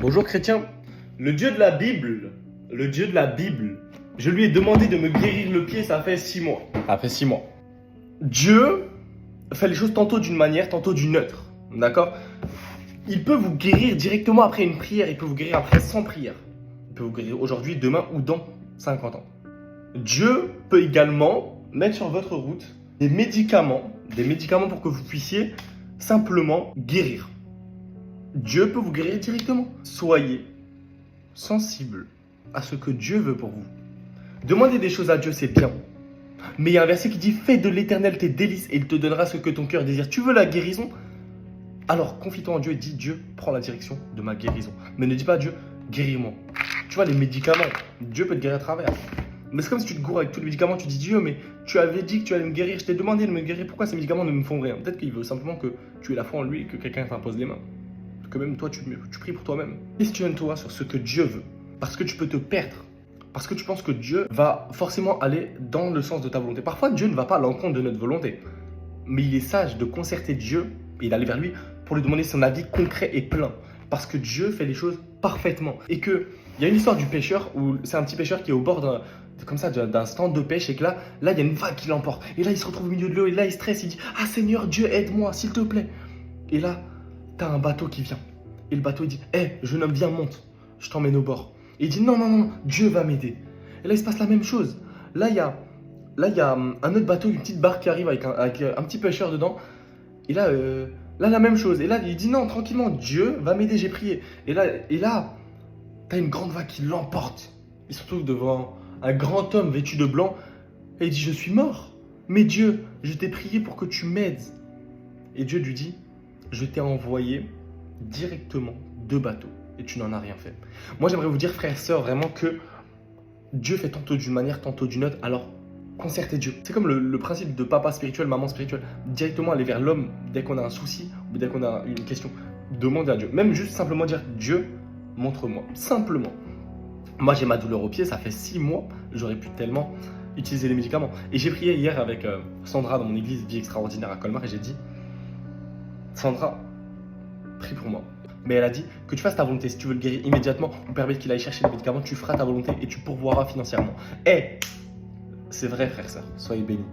Bonjour chrétien, le Dieu de la Bible, je lui ai demandé de me guérir le pied, ça fait 6 mois. Dieu fait les choses tantôt d'une manière, tantôt d'une autre, d'accord? Il peut vous guérir directement après une prière, il peut vous guérir après 100 prières. Il peut vous guérir aujourd'hui, demain ou dans 50 ans. Dieu peut également mettre sur votre route des médicaments pour que vous puissiez simplement guérir. Dieu peut vous guérir directement. Soyez sensible à ce que Dieu veut pour vous. Demander des choses à Dieu, c'est bien. Mais il y a un verset qui dit « Fais de l'Éternel tes délices et il te donnera ce que ton cœur désire. » Tu veux la guérison? Alors confie-toi en Dieu et dis « Dieu, prends la direction de ma guérison. » Mais ne dis pas à Dieu « Guéris-moi. » Tu vois, les médicaments, Dieu peut te guérir à travers. Mais c'est comme si tu te gourres avec tous les médicaments, tu dis Dieu, mais tu avais dit que tu allais me guérir, je t'ai demandé de me guérir, pourquoi ces médicaments ne me font rien? Peut-être qu'il veut simplement que tu aies la foi en lui et que quelqu'un t'impose les mains. Que même toi, tu pries pour toi-même. Questionne-toi sur ce que Dieu veut. Parce que tu peux te perdre. Parce que tu penses que Dieu va forcément aller dans le sens de ta volonté. Parfois, Dieu ne va pas à l'encontre de notre volonté. Mais il est sage de concerter Dieu et d'aller vers lui pour lui demander son avis concret et plein. Parce que Dieu fait les choses parfaitement. Et qu'il y a une histoire du pêcheur où c'est un petit pêcheur qui est au bord d'un stand de pêche et que là, il y a une vague qui l'emporte. Et là, il se retrouve au milieu de l'eau et là, il stresse. Il dit « Ah Seigneur, Dieu, aide-moi, s'il te plaît. » Et là, t'as un bateau qui vient. Et le bateau, il dit « Hé, jeune homme, viens, monte. Je t'emmène au bord. » Et il dit « Non, Dieu va m'aider. » Et là, il se passe la même chose. Là, il y a un autre bateau, une petite barque qui arrive avec un petit pêcheur dedans. Et là, la même chose. Et là, il dit « Non, tranquillement, Dieu va m'aider, j'ai prié. » Et là, t'as une grande vague qui l'emporte. Il se retrouve devant un grand homme vêtu de blanc. Et il dit « Je suis mort. Mais Dieu, je t'ai prié pour que tu m'aides. » Et Dieu lui dit « Je t'ai envoyé directement 2 bateaux et tu n'en as rien fait. » Moi, j'aimerais vous dire, frères et sœurs, vraiment que Dieu fait tantôt d'une manière, tantôt d'une autre. Alors, concertez Dieu. C'est comme le principe de papa spirituel, maman spirituelle. Directement aller vers l'homme dès qu'on a un souci ou dès qu'on a une question. Demandez à Dieu. Même juste simplement dire « Dieu, montre-moi. » Simplement. Moi, j'ai ma douleur au pied, ça fait 6 mois. J'aurais pu tellement utiliser les médicaments. Et j'ai prié hier avec Sandra dans mon église Vie Extraordinaire à Colmar et j'ai dit « Sandra, prie pour moi. » Mais elle a dit que tu fasses ta volonté. Si tu veux le guérir immédiatement ou permettre qu'il aille chercher les médicaments, tu feras ta volonté et tu pourvoiras financièrement. Et c'est vrai, frère, ça. Soyez bénis.